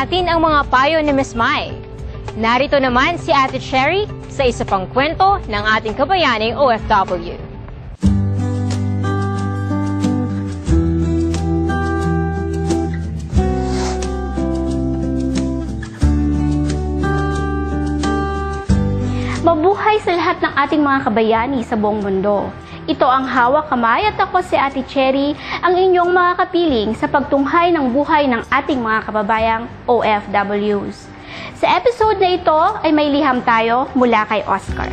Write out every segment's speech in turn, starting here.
natin ang mga payo ni Ms. Mai. Narito naman si Ate Cherry sa isa pang kwento ng ating kabayaning OFW. Mabuhay sa lahat ng ating mga kabayani sa buong mundo. Ito ang Hawak Kamay at ako si Ate Cherry, ang inyong mga kapiling sa pagtunghay ng buhay ng ating mga kababayang OFWs. Sa episode na ito ay may liham tayo mula kay Oscar.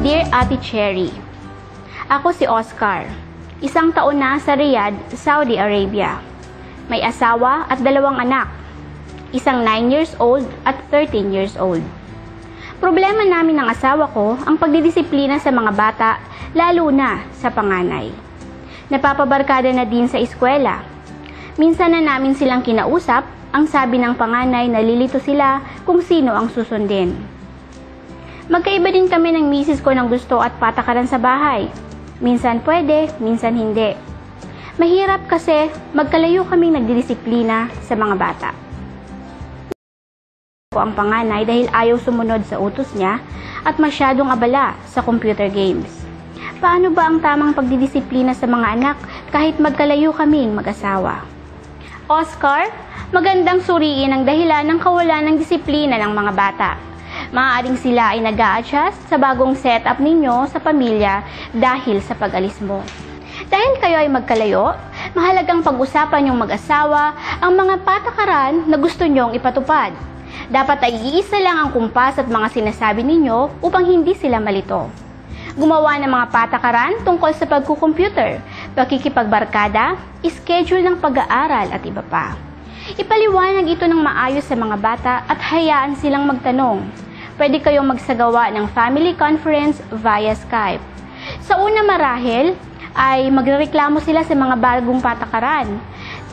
Dear Ate Cherry, ako si Oscar. Isang taon na sa Riyadh, Saudi Arabia. May asawa at 2 anak. Isang 9 years old at 13 years old. Problema namin ng asawa ko ang pagdidisiplina sa mga bata, lalo na sa panganay. Napapabarkada na din sa eskwela. Minsan na namin silang kinausap, ang sabi ng panganay na lilito sila kung sino ang susundin. Magkaiba din kami ng misis ko ng gusto at patakaran sa bahay. Minsan pwede, minsan hindi. Mahirap kasi magkalayo kaming nagdidisiplina sa mga bata. Ang panganay dahil ayaw sumunod sa utos niya at masyadong abala sa computer games. Paano ba ang tamang pagdidisiplina sa mga anak kahit magkalayo kaming mag-asawa? Oscar, magandang suriin ang dahilan ng kawalan ng disiplina ng mga bata. Maaaring sila ay nag-a-adjust sa bagong setup ninyo sa pamilya dahil sa pag-alis mo. Dahil kayo ay magkalayo, mahalagang pag-usapan yung mag-asawa ang mga patakaran na gusto nyong ipatupad. Dapat ay iisa lang ang kumpas at mga sinasabi ninyo upang hindi sila malito. Gumawa ng mga patakaran tungkol sa pagkukomputer, pakikipagbarkada, schedule ng pag-aaral at iba pa. Ipaliwanag ito ng maayos sa mga bata at hayaan silang magtanong. Pwede kayong magsagawa ng family conference via Skype. Sa una marahil ay magrereklamo sila sa mga bagong patakaran,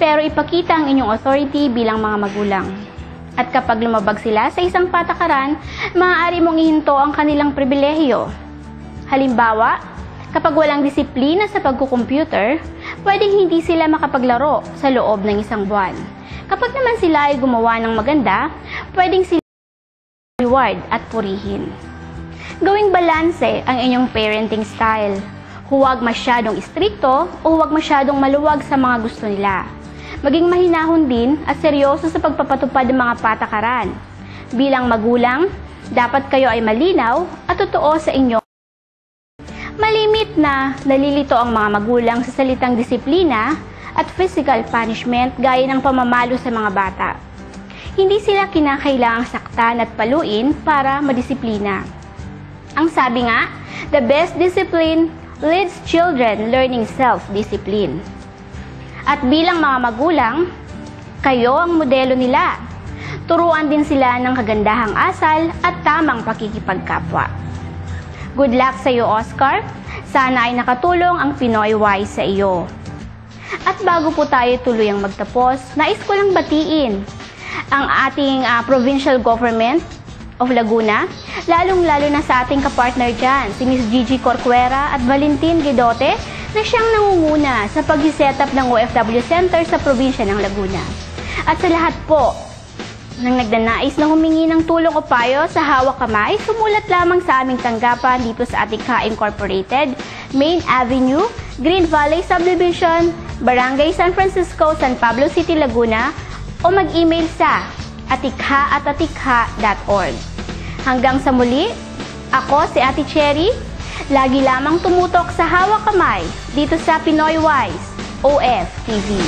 pero ipakita ang inyong authority bilang mga magulang. At kapag lumabag sila sa isang patakaran, maaari mong ihinto ang kanilang pribilehiyo. Halimbawa, kapag walang disiplina sa pagkukomputer, pwedeng hindi sila makapaglaro sa loob ng 1 buwan. Kapag naman sila ay gumawa ng maganda, pwedeng sila reward at purihin. Gawing balanse ang inyong parenting style. Huwag masyadong istrikto o huwag masyadong maluwag sa mga gusto nila. Maging mahinahon din at seryoso sa pagpapatupad ng mga patakaran. Bilang magulang, dapat kayo ay malinaw at totoo sa inyo. Malimit na nalilito ang mga magulang sa salitang disiplina at physical punishment gaya ng pamamalo sa mga bata. Hindi sila kinakailangang saktan at paluin para madisiplina. Ang sabi nga, the best discipline leads children learning self-discipline. At bilang mga magulang, kayo ang modelo nila. Turuan din sila ng kagandahang asal at tamang pakikipagkapwa. Good luck sa iyo, Oscar. Sana ay nakatulong ang Pinoy Wise sa iyo. At bago po tayo tuluyang magtapos, nais ko lang batiin ang ating provincial government of Laguna, lalong-lalo na sa ating kapartner dyan, si Ms. Gigi Corcuera at Valentin Guidote, na siyang nangunguna sa pag-setup ng OFW Center sa probinsya ng Laguna. At sa lahat po ng nagdanais na humingi ng tulong o payo sa Hawak Kamay, sumulat lamang sa aming tanggapan dito sa Atikha Incorporated, Main Avenue, Green Valley Subdivision, Barangay San Francisco, San Pablo City, Laguna, o mag-email sa atikha@atikha.org. Hanggang sa muli, ako si Ate Cherry, lagi lamang tumutok sa Hawak Kamay dito sa Pinoy Wise OFTV.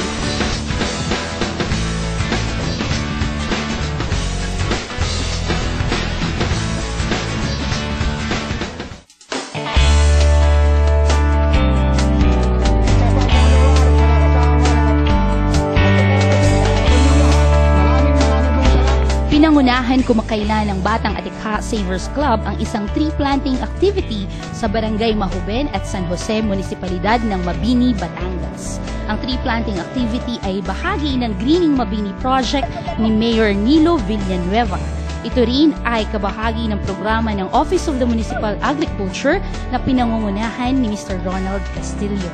Pinangunahan kumakailan ng Batang Atikha Savers Club ang isang tree planting activity sa Barangay Mahuben at San Jose, Munisipalidad ng Mabini, Batangas. Ang tree planting activity ay bahagi ng Greening Mabini Project ni Mayor Nilo Villanueva. Ito rin ay kabahagi ng programa ng Office of the Municipal Agriculture na pinangungunahan ni Mr. Ronald Castillo.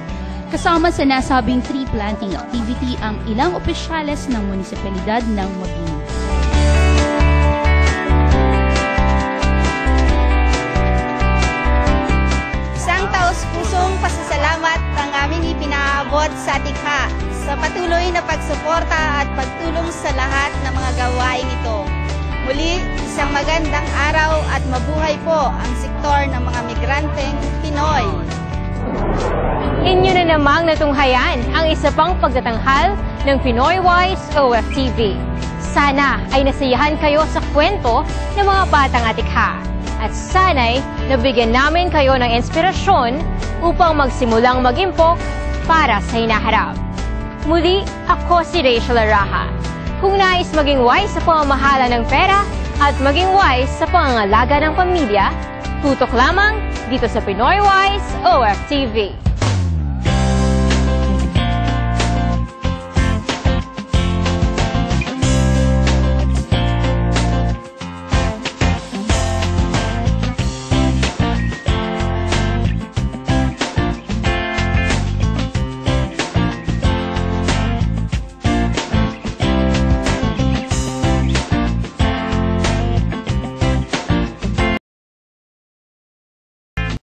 Kasama sa nasabing tree planting activity ang ilang opisyales ng munisipalidad ng Mabini. Isang taos-pusong pasasalamat ang aming ipinaabot sa Atikha sa patuloy na pagsuporta at pagtulong sa lahat ng mga gawain ito. Muli, isang magandang araw at mabuhay po ang sektor ng mga migranteng Pinoy. Inyo na namang natunghayan ang isa pang pagtatanghal ng Pinoy Wise OFTV. Sana ay nasiyahan kayo sa kwento ng mga batang Atikha. At sana'y nabigyan namin kayo ng inspirasyon upang magsimulang mag-impok para sa hinaharap. Muli, ako si Rachel Araha. Kung nais maging wise sa pamamahala ng pera at maging wise sa pangangalaga ng pamilya, tutok lamang dito sa Pinoy Wise OFTV.